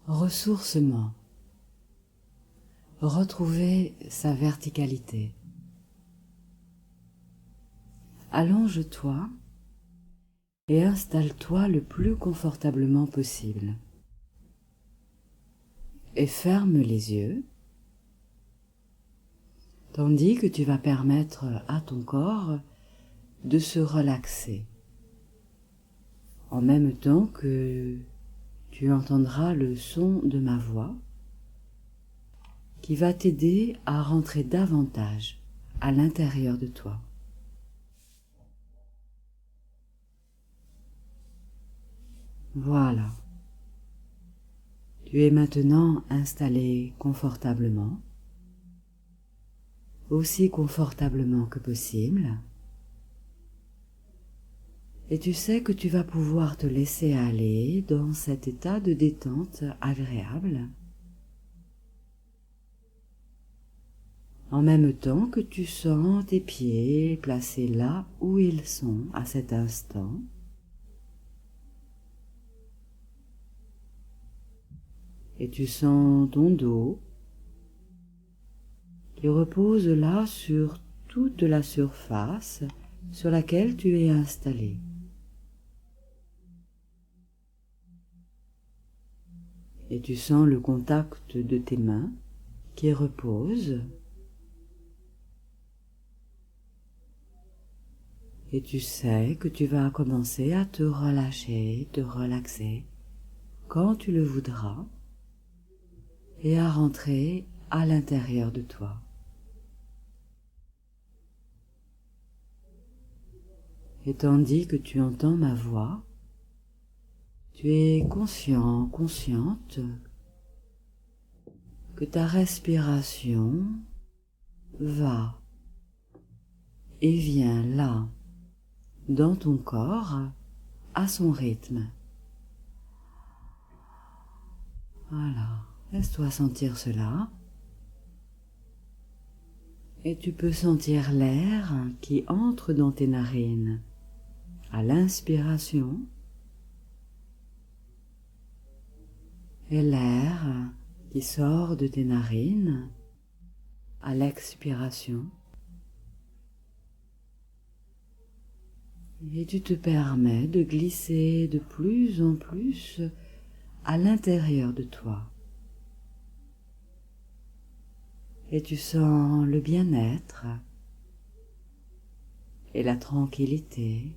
Ressourcement. Retrouver sa verticalité. Allonge-toi et installe-toi le plus confortablement possible. Et ferme les yeux, tandis que tu vas permettre à ton corps de se relaxer, en même temps que tu entendras le son de ma voix qui va t'aider à rentrer davantage à l'intérieur de toi. Voilà. Tu es maintenant installé confortablement, aussi confortablement que possible, et tu sais que tu vas pouvoir te laisser aller dans cet état de détente agréable, en même temps que tu sens tes pieds placés là où ils sont à cet instant, et tu sens ton dos qui repose là sur toute la surface sur laquelle tu es installé. Et tu sens le contact de tes mains qui reposent. Et tu sais que tu vas commencer à te relâcher, te relaxer quand tu le voudras et à rentrer à l'intérieur de toi. Et tandis que tu entends ma voix, tu es conscient, consciente que ta respiration va et vient là, dans ton corps, à son rythme. Voilà, laisse-toi sentir cela. Et tu peux sentir l'air qui entre dans tes narines à l'inspiration et l'air qui sort de tes narines à l'expiration. Et tu te permets de glisser de plus en plus à l'intérieur de toi. Et tu sens le bien-être et la tranquillité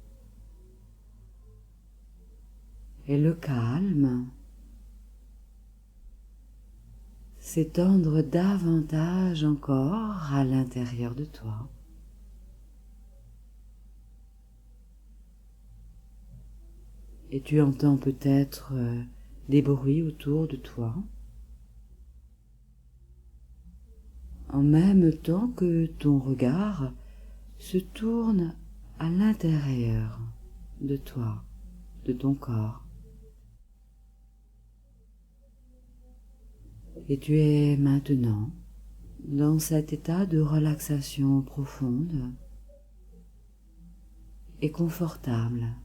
et le calme s'étendre davantage encore à l'intérieur de toi. Et tu entends peut-être des bruits autour de toi, en même temps que ton regard se tourne à l'intérieur de toi, de ton corps. Et tu es maintenant dans cet état de relaxation profonde et confortable,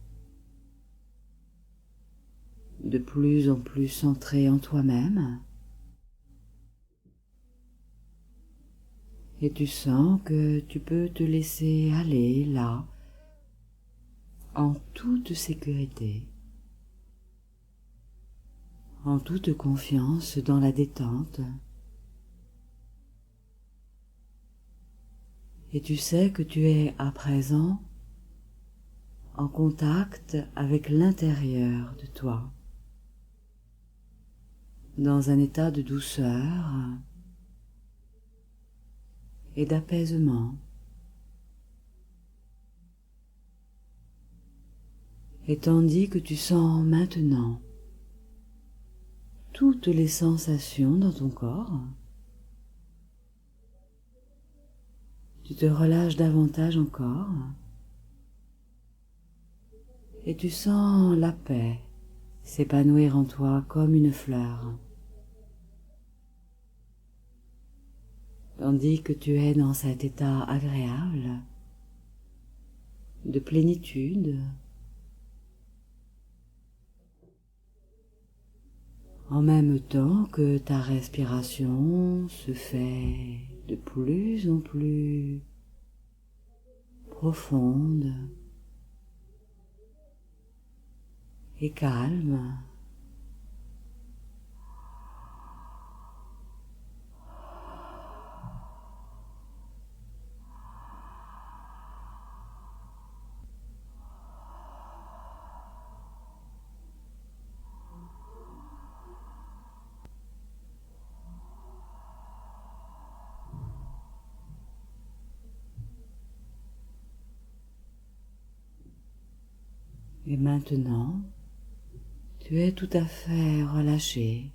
de plus en plus centré en toi-même, et tu sens que tu peux te laisser aller là, en toute sécurité, en toute confiance dans la détente. Et tu sais que tu es à présent en contact avec l'intérieur de toi, dans un état de douceur et d'apaisement. Et tandis que tu sens maintenant toutes les sensations dans ton corps, tu te relâches davantage encore et tu sens la paix s'épanouir en toi comme une fleur. Tandis que tu es dans cet état agréable de plénitude, en même temps que ta respiration se fait de plus en plus profonde et calme. Et maintenant, tu es tout à fait relâché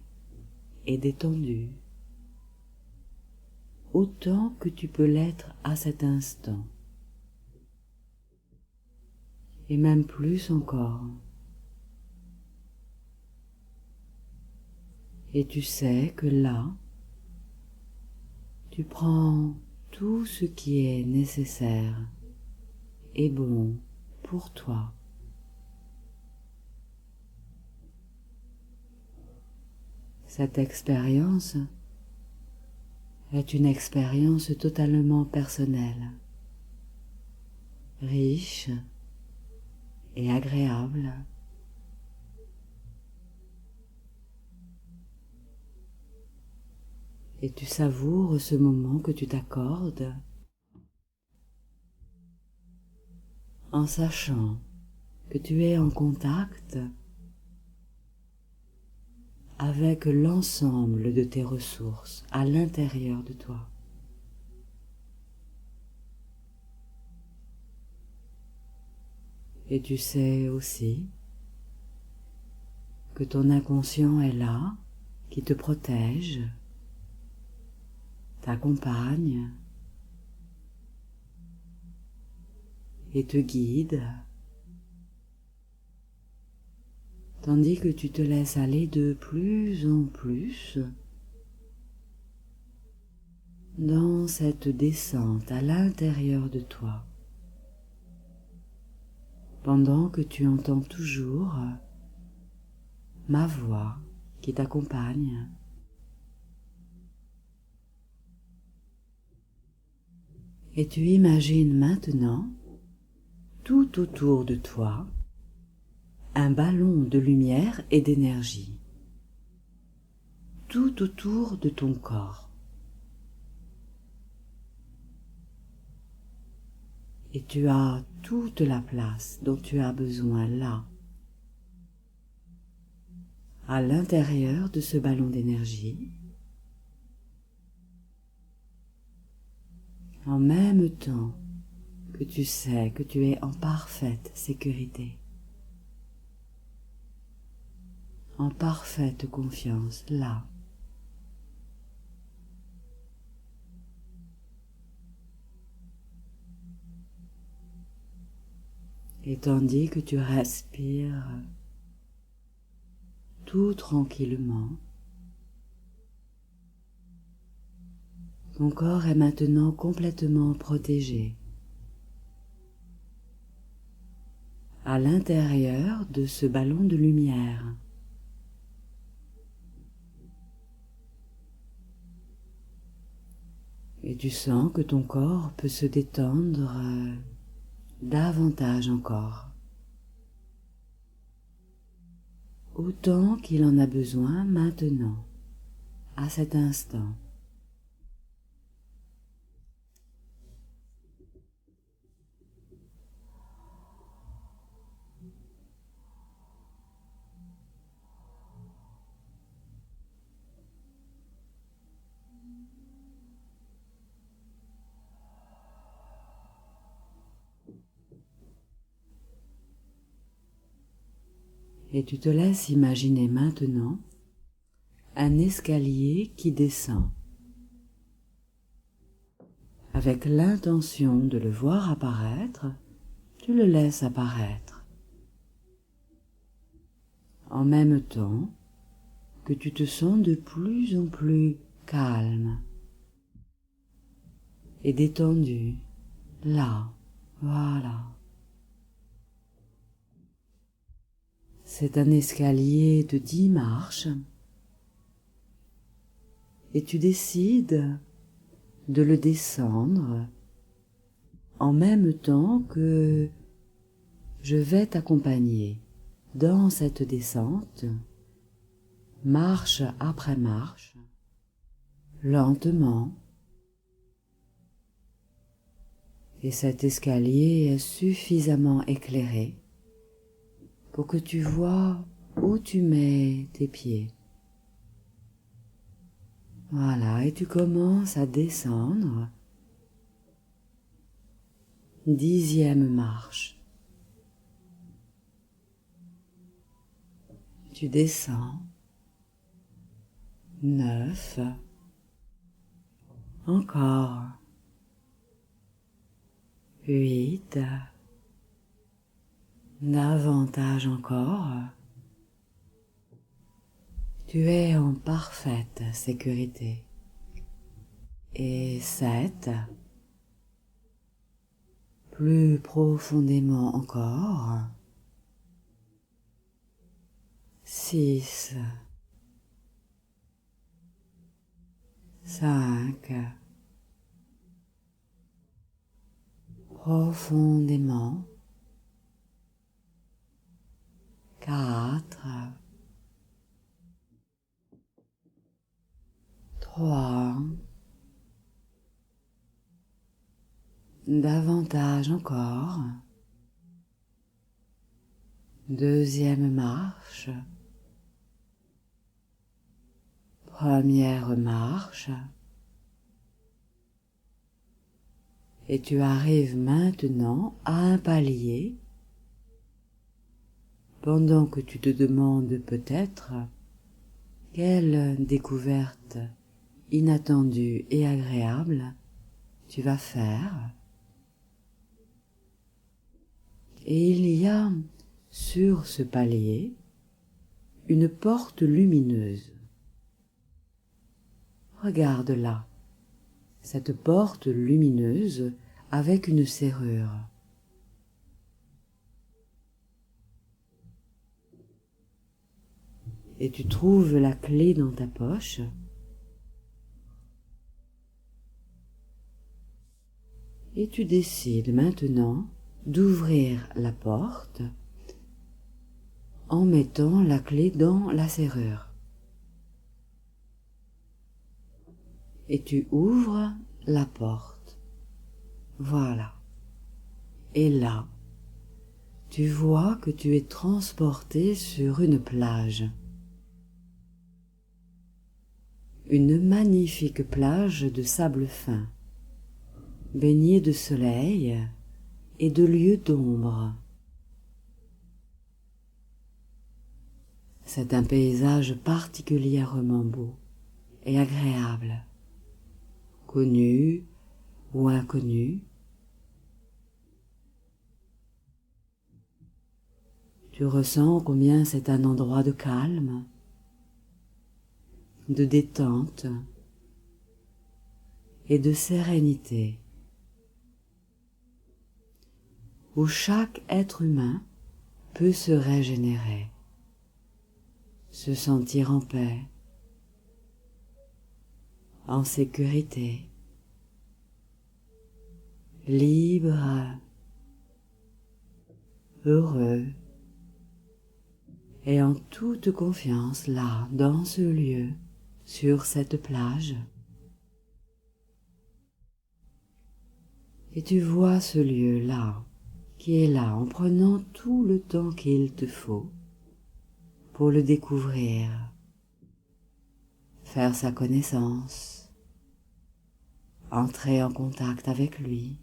et détendu, autant que tu peux l'être à cet instant, et même plus encore. Et tu sais que là, tu prends tout ce qui est nécessaire et bon pour toi. Cette expérience est une expérience totalement personnelle, riche et agréable. Et tu savoures ce moment que tu t'accordes en sachant que tu es en contact avec l'ensemble de tes ressources à l'intérieur de toi. Et tu sais aussi que ton inconscient est là, qui te protège, t'accompagne et te guide, tandis que tu te laisses aller de plus en plus dans cette descente à l'intérieur de toi, pendant que tu entends toujours ma voix qui t'accompagne. Et tu imagines maintenant, tout autour de toi, un ballon de lumière et d'énergie, tout autour de ton corps. Et tu as toute la place dont tu as besoin là, à l'intérieur de ce ballon d'énergie, en même temps que tu sais que tu es en parfaite sécurité, en parfaite confiance là. Et tandis que tu respires tout tranquillement, ton corps est maintenant complètement protégé à l'intérieur de ce ballon de lumière. Et tu sens que ton corps peut se détendre davantage encore, autant qu'il en a besoin maintenant, à cet instant. Et tu te laisses imaginer maintenant un escalier qui descend, avec l'intention de le voir apparaître. Tu le laisses apparaître, en même temps que tu te sens de plus en plus calme et détendu, là, voilà. C'est un escalier de 10 marches et tu décides de le descendre en même temps que je vais t'accompagner dans cette descente, marche après marche, lentement. Et cet escalier est suffisamment éclairé pour que tu vois où tu mets tes pieds. Voilà, et tu commences à descendre. 10e marche. Tu descends. 9. Encore. 8. Davantage encore. Tu es en parfaite sécurité. Et 7. Plus profondément encore. 6. 5. Profondément. 4. 3. Davantage encore. 2e marche. 1re marche. Et tu arrives maintenant à un palier pendant que tu te demandes peut-être quelle découverte inattendue et agréable tu vas faire. Et il y a sur ce palier une porte lumineuse. Regarde là, cette porte lumineuse avec une serrure. Et tu trouves la clé dans ta poche. Et tu décides maintenant d'ouvrir la porte en mettant la clé dans la serrure. Et tu ouvres la porte. Voilà. Et là, tu vois que tu es transporté sur une plage. Une magnifique plage de sable fin, baignée de soleil et de lieux d'ombre. C'est un paysage particulièrement beau et agréable, connu ou inconnu. Tu ressens combien c'est un endroit de calme, de détente et de sérénité, où chaque être humain peut se régénérer, se sentir en paix, en sécurité, libre, heureux et en toute confiance là, dans ce lieu, sur cette plage. Et tu vois ce lieu-là, qui est là, en prenant tout le temps qu'il te faut pour le découvrir, faire sa connaissance, entrer en contact avec lui.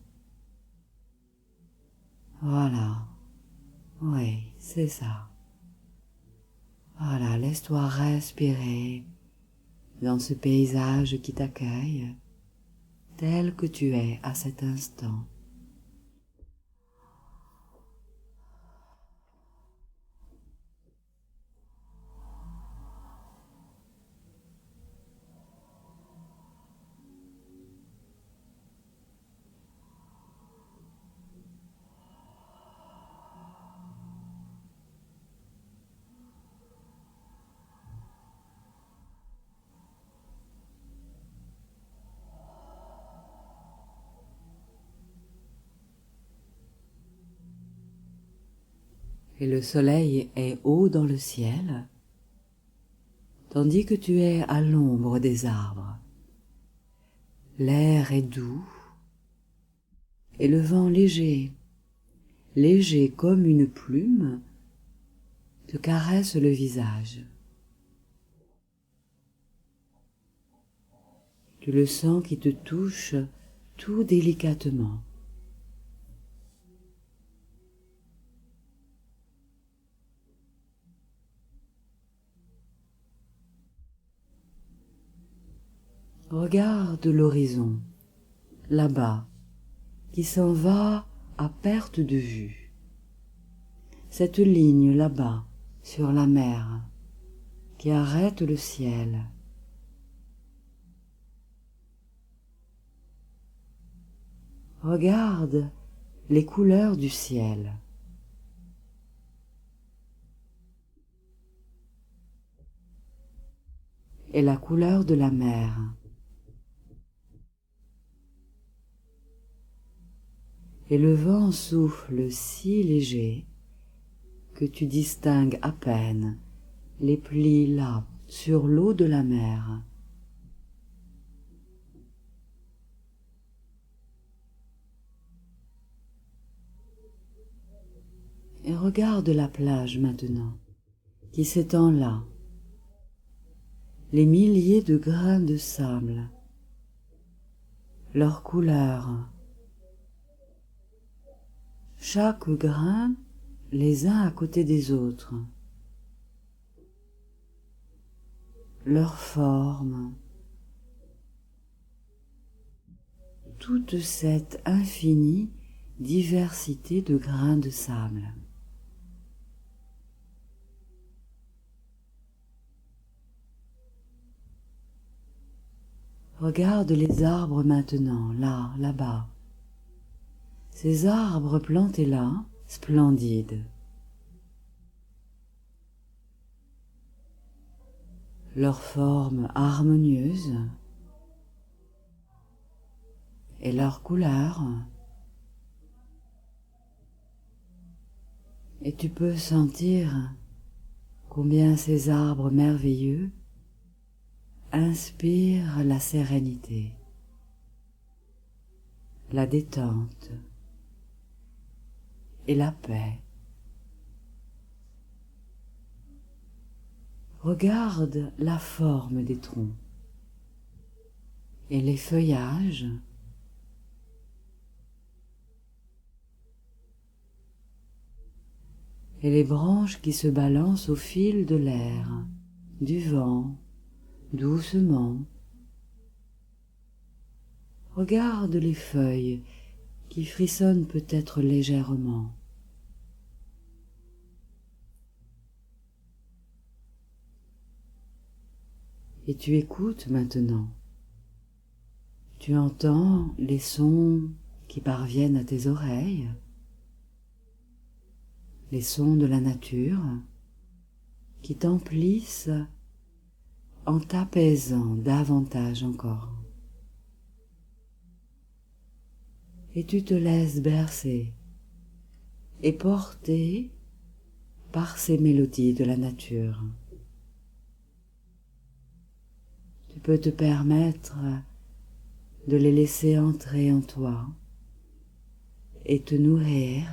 Voilà, oui, c'est ça. Voilà, laisse-toi respirer dans ce paysage qui t'accueille, tel que tu es à cet instant. et le soleil est haut dans le ciel, tandis que tu es à l'ombre des arbres. L'air est doux et le vent léger, léger comme une plume, te caresse le visage. Tu le sens qui te touche tout délicatement. Regarde l'horizon, là-bas, qui s'en va à perte de vue. Cette ligne là-bas, sur la mer, qui arrête le ciel. Regarde les couleurs du ciel. Et la couleur de la mer. Et le vent souffle si léger que tu distingues à peine les plis là sur l'eau de la mer. Et regarde la plage maintenant, qui s'étend là, les milliers de grains de sable, leurs couleurs, chaque grain les uns à côté des autres, leur forme, toute cette infinie diversité de grains de sable. Regarde les arbres maintenant, là, là-bas. Ces arbres plantés là, splendides. Leur forme harmonieuse et leur couleur. Et tu peux sentir combien ces arbres merveilleux inspirent la sérénité, la détente et la paix. Regarde la forme des troncs et les feuillages. Et les branches qui se balancent au fil de l'air, du vent, doucement. Regarde les feuilles qui frissonnent peut-être légèrement. Et tu écoutes maintenant. Tu entends les sons qui parviennent à tes oreilles, les sons de la nature qui t'emplissent en t'apaisant davantage encore. Et tu te laisses bercer et porter par ces mélodies de la nature. Tu peux te permettre de les laisser entrer en toi et te nourrir.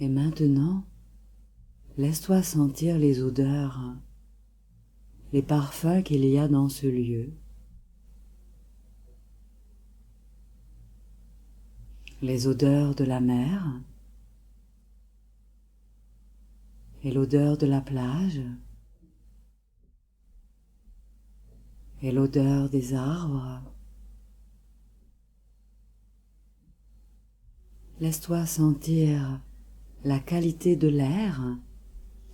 Et maintenant, laisse-toi sentir les odeurs, les parfums qu'il y a dans ce lieu. Les odeurs de la mer et l'odeur de la plage et l'odeur des arbres. Laisse-toi sentir la qualité de l'air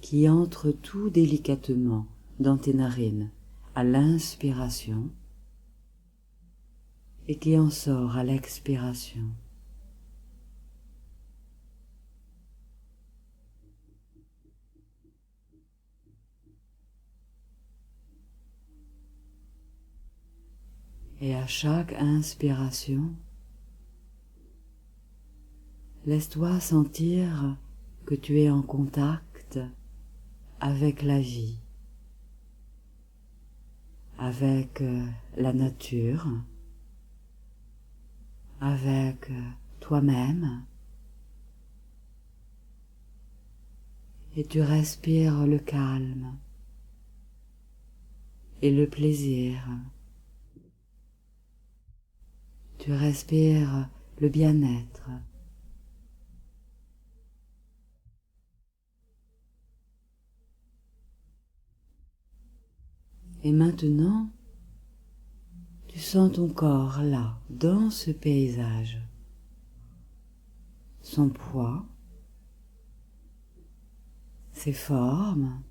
qui entre tout délicatement dans tes narines à l'inspiration et qui en sort à l'expiration. Et à chaque inspiration, laisse-toi sentir que tu es en contact avec la vie, avec la nature, avec toi-même, et tu respires le calme et le plaisir. Tu respires le bien-être. Et maintenant, tu sens ton corps là, dans ce paysage. Son poids, ses formes,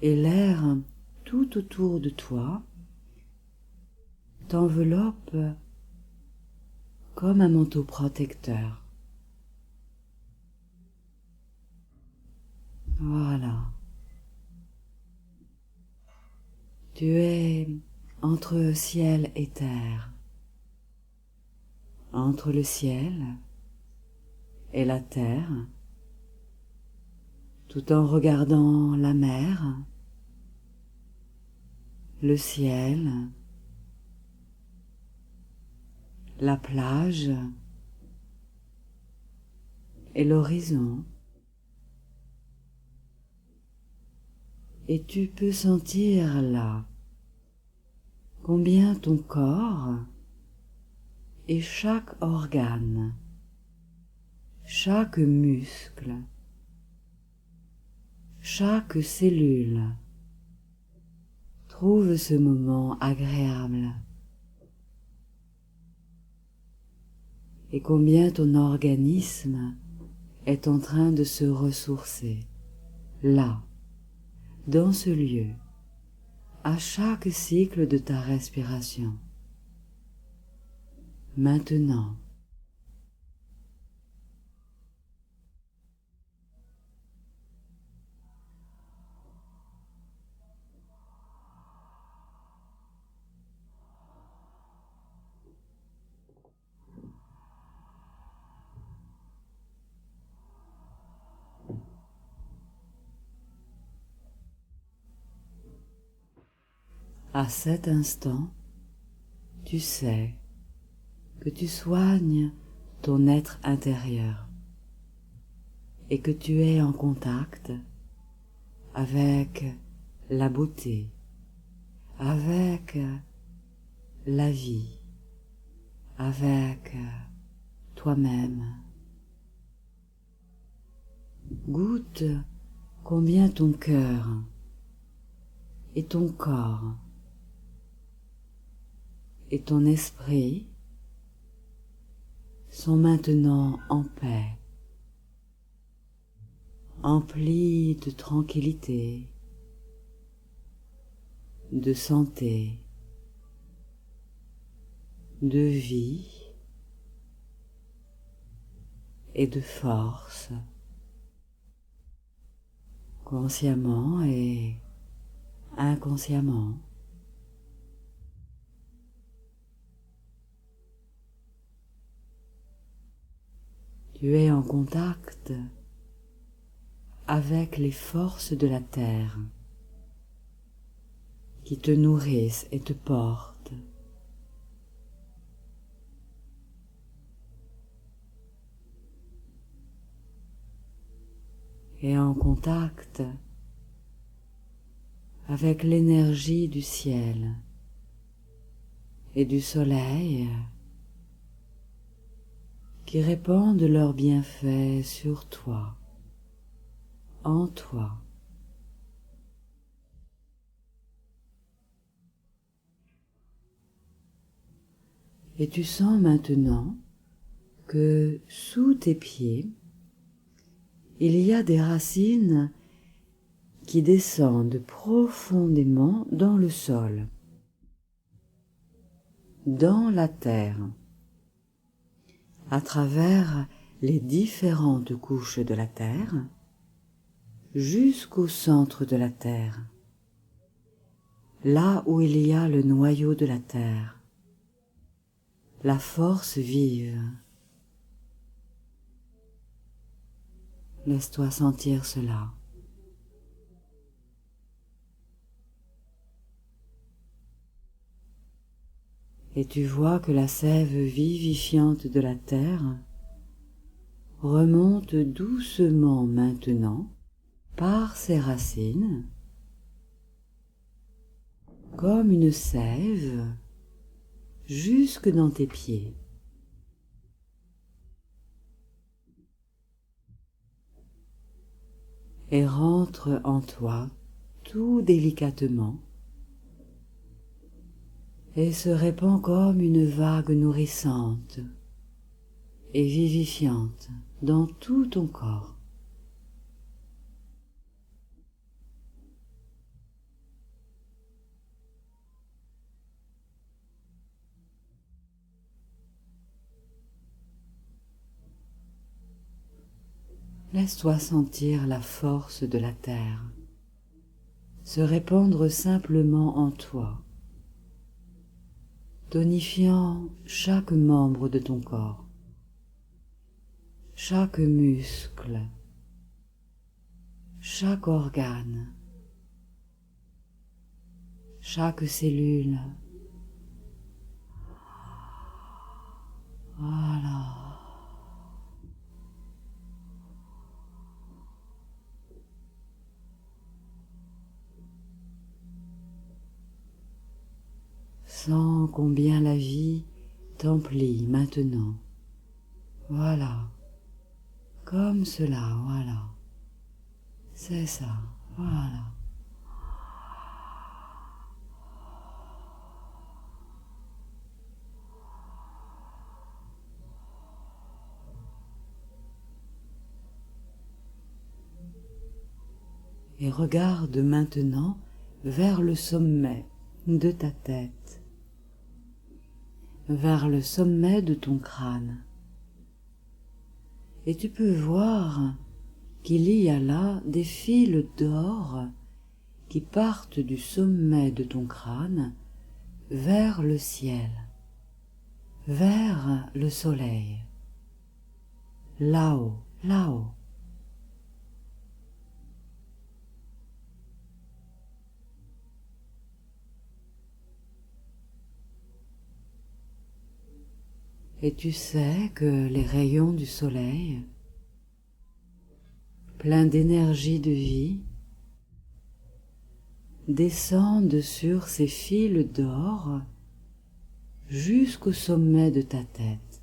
et l'air tout autour de toi t'enveloppe comme un manteau protecteur. Voilà. Tu es entre ciel et terre, entre le ciel et la terre, tout en regardant la mer, le ciel, la plage et l'horizon. Et tu peux sentir là combien ton corps et chaque organe, chaque muscle, chaque cellule trouve ce moment agréable. Et combien ton organisme est en train de se ressourcer, là, dans ce lieu, à chaque cycle de ta respiration. Maintenant, à cet instant, tu sais que tu soignes ton être intérieur et que tu es en contact avec la beauté, avec la vie, avec toi-même. Goûte combien ton cœur et ton corps et ton esprit sont maintenant en paix, emplis de tranquillité, de santé, de vie et de force, consciemment et inconsciemment. Tu es en contact avec les forces de la terre qui te nourrissent et te portent. Et en contact avec l'énergie du ciel et du soleil qui répandent leurs bienfaits sur toi, en toi. Et tu sens maintenant que sous tes pieds, il y a des racines qui descendent profondément dans le sol, dans la terre, à travers les différentes couches de la terre, jusqu'au centre de la terre, là où il y a le noyau de la terre, la force vive. Laisse-toi sentir cela. Et tu vois que la sève vivifiante de la terre remonte doucement maintenant par ses racines, comme une sève, jusque dans tes pieds. Et rentre en toi tout délicatement et se répand comme une vague nourrissante et vivifiante dans tout ton corps. Laisse-toi sentir la force de la terre se répandre simplement en toi, tonifiant chaque membre de ton corps, chaque muscle, chaque organe, chaque cellule. Voilà. Sens combien la vie t'emplit maintenant. Voilà. Comme cela, voilà. C'est ça, voilà. Et regarde maintenant vers le sommet de ta tête, vers le sommet de ton crâne. Et tu peux voir qu'il y a là des fils d'or qui partent du sommet de ton crâne vers le ciel, vers le soleil, là-haut, là-haut. Et tu sais que les rayons du soleil, pleins d'énergie de vie, descendent sur ces fils d'or jusqu'au sommet de ta tête.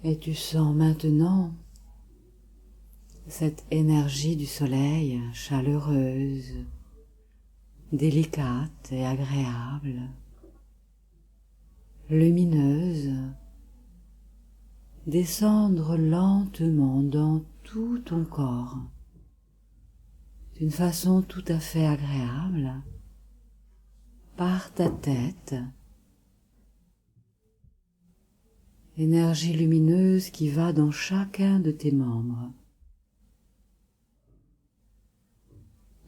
Et tu sens maintenant cette énergie du soleil chaleureuse, délicate et agréable, lumineuse, descendre lentement dans tout ton corps, d'une façon tout à fait agréable, par ta tête, énergie lumineuse qui va dans chacun de tes membres,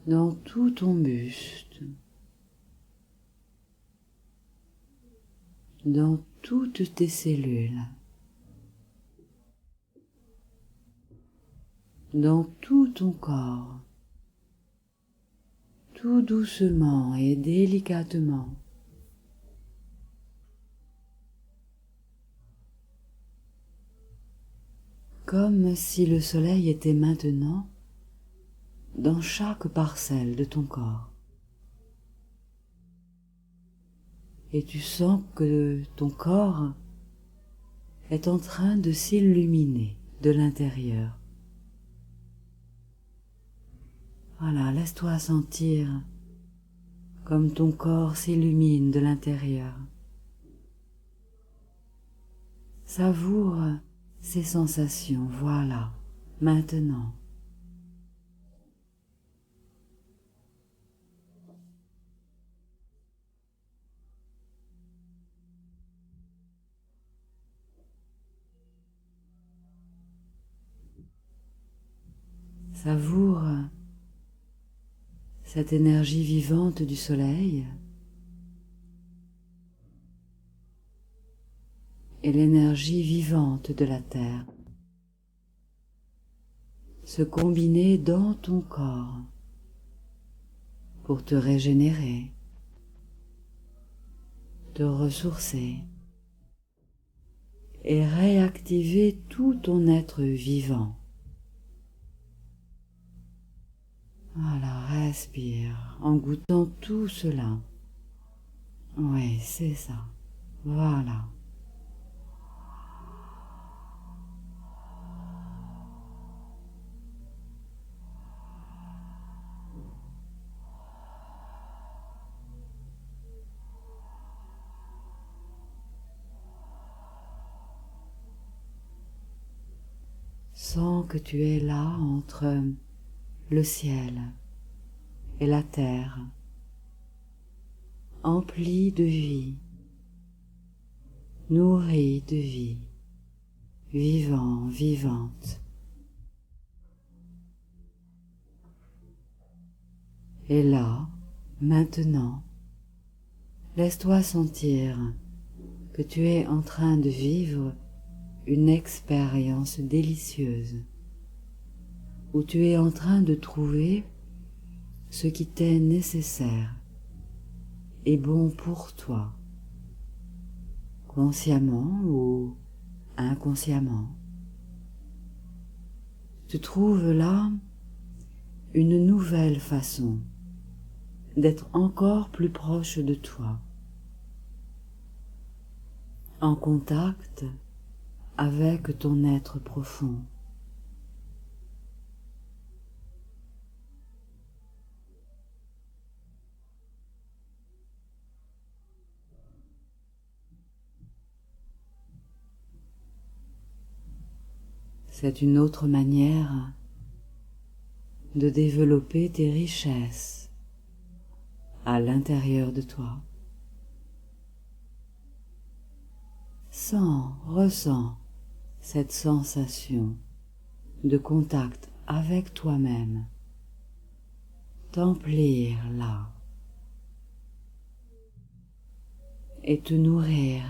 dans tout ton buste, dans toutes tes cellules, dans tout ton corps, tout doucement et délicatement. Comme si le soleil était maintenant dans chaque parcelle de ton corps. Et tu sens que ton corps est en train de s'illuminer de l'intérieur. Voilà, laisse-toi sentir comme ton corps s'illumine de l'intérieur. Savoure ces sensations, voilà, maintenant. Savoure cette énergie vivante du soleil et l'énergie vivante de la terre se combiner dans ton corps pour te régénérer, te ressourcer et réactiver tout ton être vivant. Voilà, respire en goûtant tout cela. Oui, c'est ça. Voilà. Sens que tu es là entre le ciel et la terre, empli de vie, nourri de vie, vivant, vivante. Et là, maintenant, laisse-toi sentir que tu es en train de vivre une expérience délicieuse, où tu es en train de trouver ce qui t'est nécessaire et bon pour toi, consciemment ou inconsciemment. Tu trouves là une nouvelle façon d'être encore plus proche de toi, en contact avec ton être profond. C'est une autre manière de développer tes richesses à l'intérieur de toi. Ressens cette sensation de contact avec toi-même, t'emplir là et te nourrir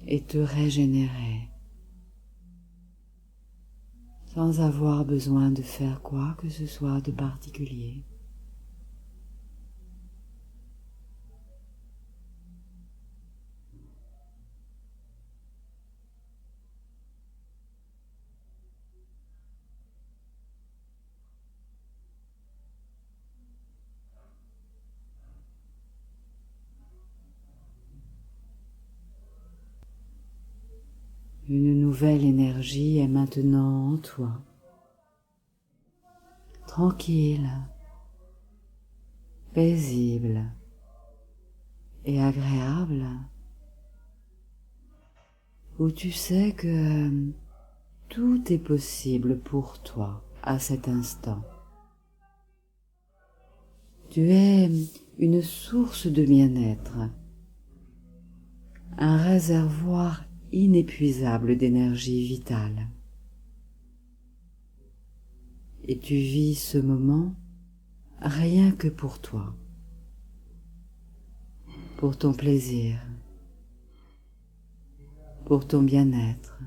et te régénérer sans avoir besoin de faire quoi que ce soit de particulier. Une nouvelle énergie est maintenant en toi, tranquille, paisible et agréable, où tu sais que tout est possible pour toi à cet instant. Tu es une source de bien-être, un réservoir inépuisable d'énergie vitale. Et tu vis ce moment rien que pour toi, pour ton plaisir, pour ton bien-être,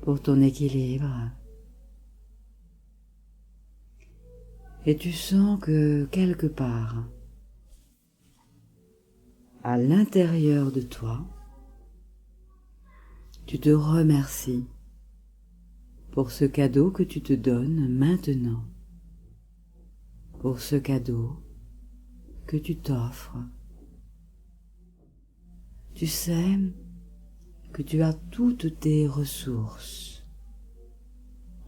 pour ton équilibre. Et tu sens que quelque part, à l'intérieur de toi, tu te remercies pour ce cadeau que tu te donnes maintenant, pour ce cadeau que tu t'offres. Tu sais que tu as toutes tes ressources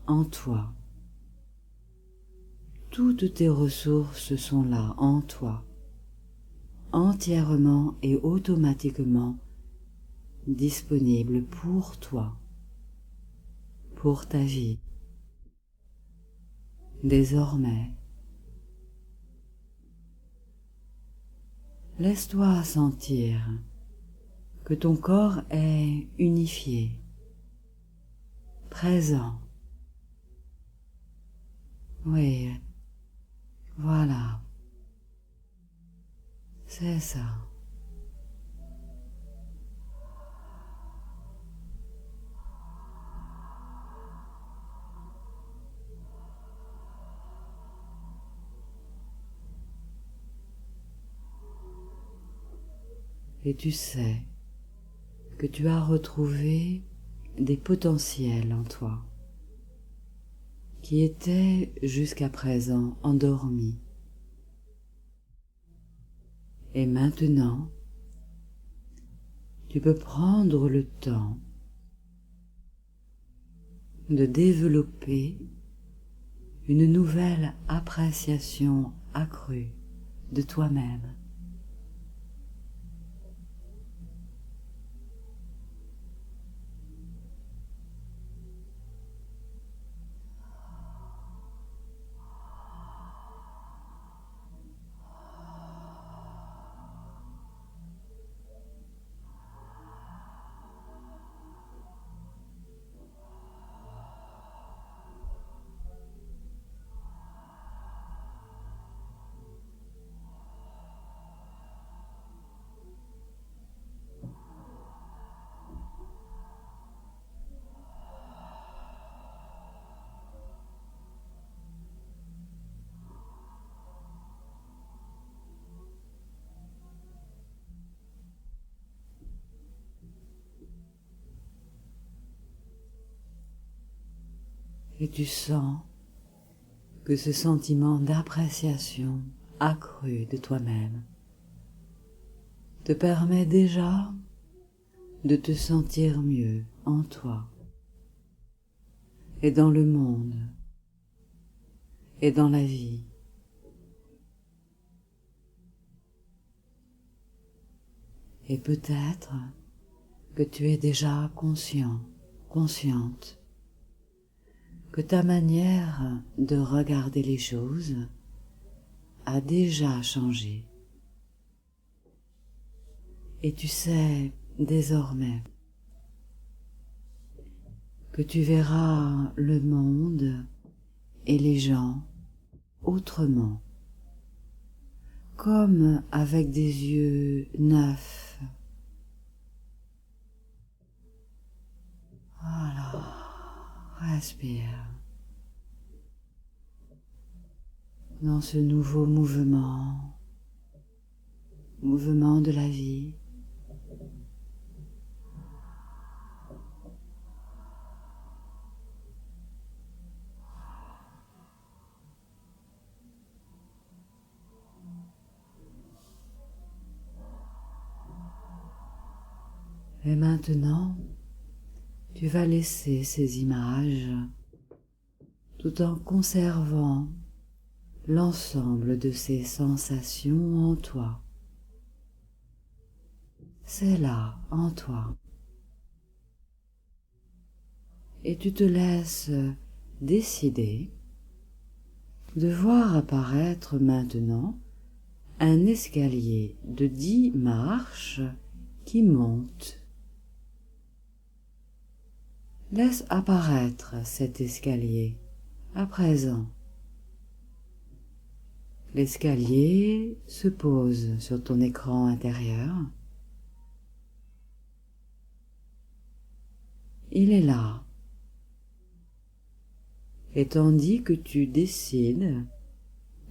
en toi. Toutes tes ressources sont là en toi, entièrement et automatiquement disponibles pour toi, pour ta vie. Désormais, laisse-toi sentir que ton corps est unifié présent. Oui, voilà, c'est ça. Et tu sais que tu as retrouvé des potentiels en toi qui étaient jusqu'à présent endormis. Et maintenant, tu peux prendre le temps de développer une nouvelle appréciation accrue de toi-même. Et tu sens que ce sentiment d'appréciation accrue de toi-même te permet déjà de te sentir mieux en toi et dans le monde et dans la vie. Et peut-être que tu es déjà conscient, consciente, que ta manière de regarder les choses a déjà changé. Et tu sais désormais que tu verras le monde et les gens autrement, comme avec des yeux neufs. Voilà, respire. Dans ce nouveau mouvement de la vie. Et maintenant, tu vas laisser ces images tout en conservant l'ensemble de ces sensations en toi. C'est là, en toi. Et tu te laisses décider de voir apparaître maintenant un escalier de 10 marches qui monte. Laisse apparaître cet escalier à présent. L'escalier se pose sur ton écran intérieur. Il est là. Et tandis que tu décides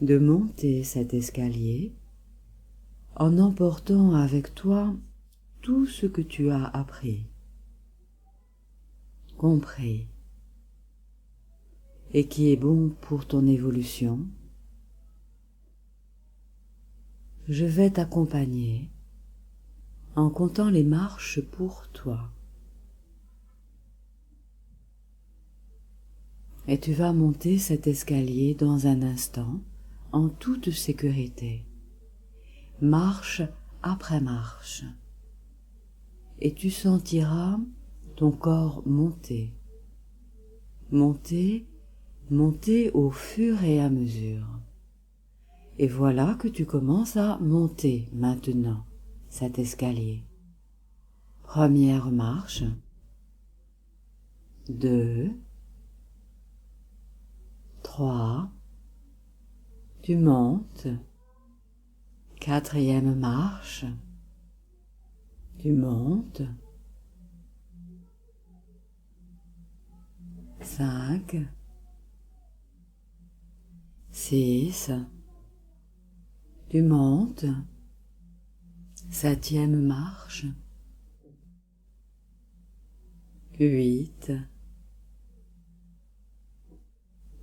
de monter cet escalier, en emportant avec toi tout ce que tu as appris, compris, et qui est bon pour ton évolution, je vais t'accompagner en comptant les marches pour toi. Et tu vas monter cet escalier dans un instant en toute sécurité, marche après marche, et tu sentiras ton corps monter, monter, monter au fur et à mesure. Et voilà que tu commences à monter maintenant cet escalier. Première marche, 2, 3, tu montes, 4e marche, tu montes, 5, 6, tu montes, 7e marche, 8,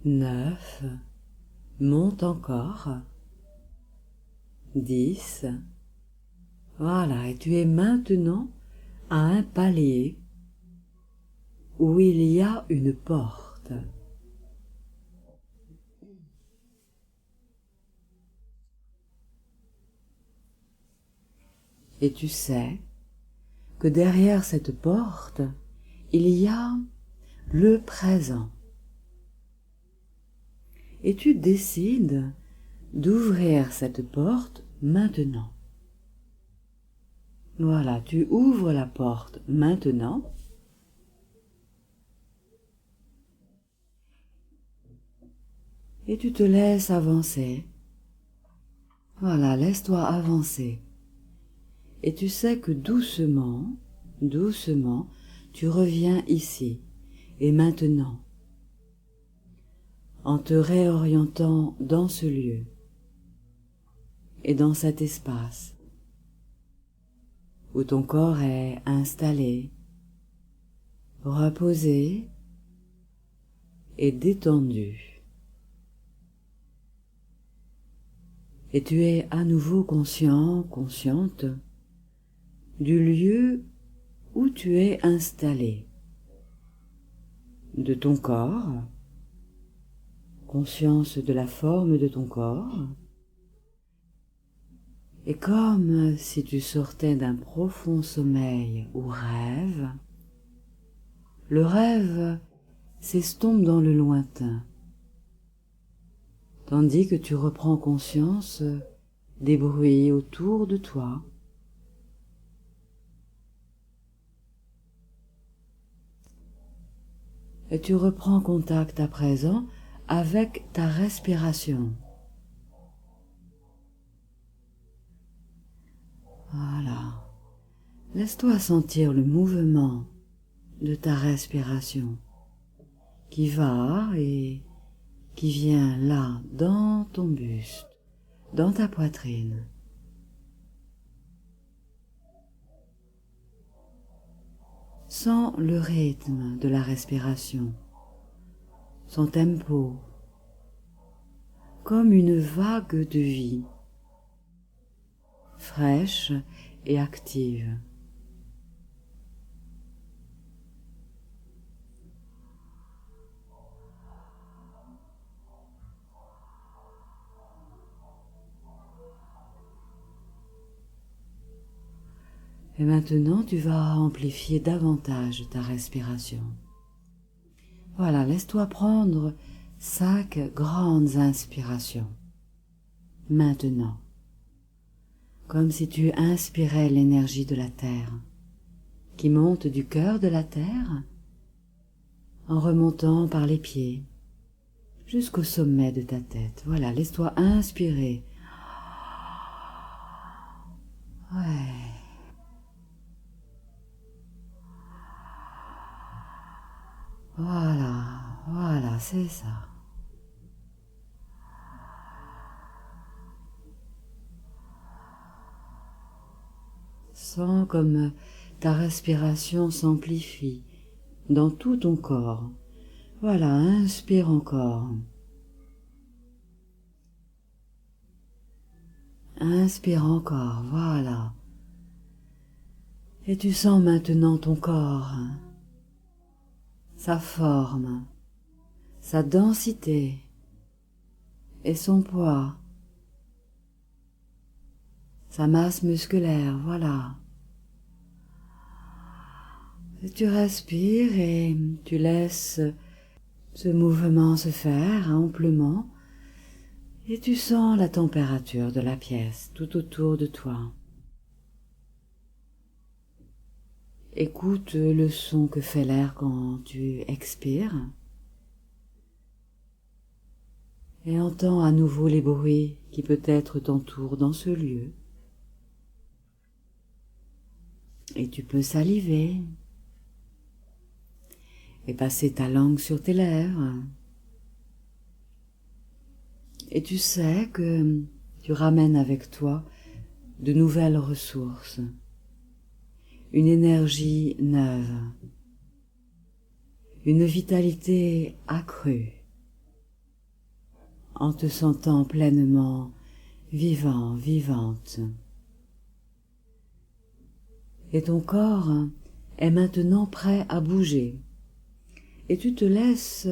9, monte encore, 10, voilà, et tu es maintenant à un palier où il y a une porte. Et tu sais que derrière cette porte, il y a le présent. Et tu décides d'ouvrir cette porte maintenant. Voilà, tu ouvres la porte maintenant. Et tu te laisses avancer. Voilà, laisse-toi avancer. Et tu sais que doucement, doucement, tu reviens ici et maintenant, en te réorientant dans ce lieu et dans cet espace où ton corps est installé, reposé et détendu. Et tu es à nouveau conscient, consciente du lieu où tu es installé, de ton corps, conscience de la forme de ton corps, et comme si tu sortais d'un profond sommeil ou rêve, le rêve s'estompe dans le lointain, tandis que tu reprends conscience des bruits autour de toi. Et tu reprends contact à présent avec ta respiration. Voilà. Laisse-toi sentir le mouvement de ta respiration qui va et qui vient là, dans ton buste, dans ta poitrine. Sens le rythme de la respiration, son tempo, comme une vague de vie, fraîche et active. Et maintenant, tu vas amplifier davantage ta respiration. Voilà, laisse-toi prendre 5 grandes inspirations. Maintenant, comme si tu inspirais l'énergie de la terre, qui monte du cœur de la terre, en remontant par les pieds, jusqu'au sommet de ta tête. Voilà, laisse-toi inspirer. Ouais. Voilà, voilà, c'est ça. Sens comme ta respiration s'amplifie dans tout ton corps. Voilà, inspire encore. Inspire encore, voilà. Et tu sens maintenant ton corps, sa forme, sa densité et son poids, sa masse musculaire, voilà. Et tu respires et tu laisses ce mouvement se faire amplement et tu sens la température de la pièce tout autour de toi. Écoute le son que fait l'air quand tu expires et entends à nouveau les bruits qui peut-être t'entourent dans ce lieu. Et tu peux saliver et passer ta langue sur tes lèvres. Et tu sais que tu ramènes avec toi de nouvelles ressources, une énergie neuve, une vitalité accrue, en te sentant pleinement vivant, vivante. Et ton corps est maintenant prêt à bouger. Et tu te laisses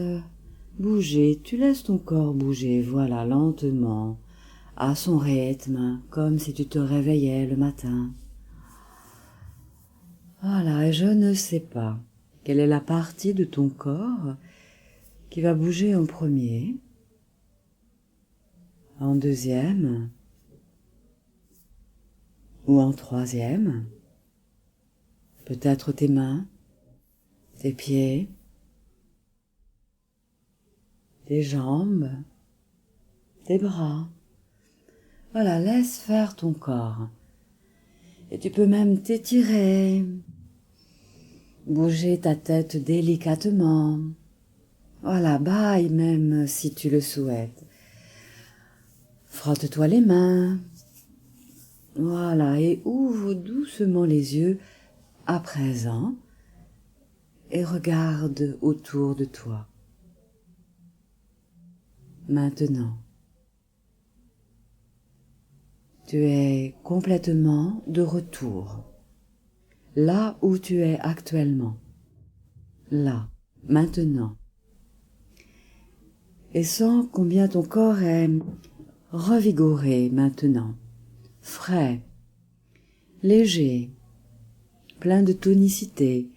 bouger, tu laisses ton corps bouger, voilà, lentement, à son rythme, comme si tu te réveillais le matin. Voilà, et je ne sais pas quelle est la partie de ton corps qui va bouger en premier, en deuxième ou en troisième. Peut-être tes mains, tes pieds, tes jambes, tes bras. Voilà, laisse faire ton corps. Et tu peux même t'étirer, bouger ta tête délicatement. Voilà, bâille même si tu le souhaites. Frotte-toi les mains. Voilà, et ouvre doucement les yeux à présent et regarde autour de toi. Maintenant, tu es complètement de retour, là où tu es actuellement, là, maintenant. Et sens combien ton corps est revigoré maintenant, frais, léger, plein de tonicité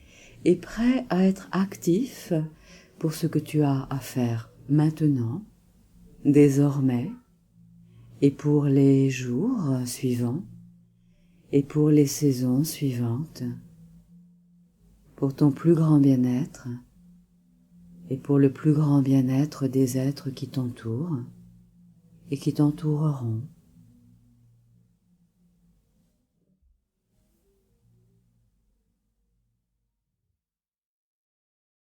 et prêt à être actif pour ce que tu as à faire maintenant, désormais, et pour les jours suivants, et pour les saisons suivantes, pour ton plus grand bien-être, et pour le plus grand bien-être des êtres qui t'entourent et qui t'entoureront.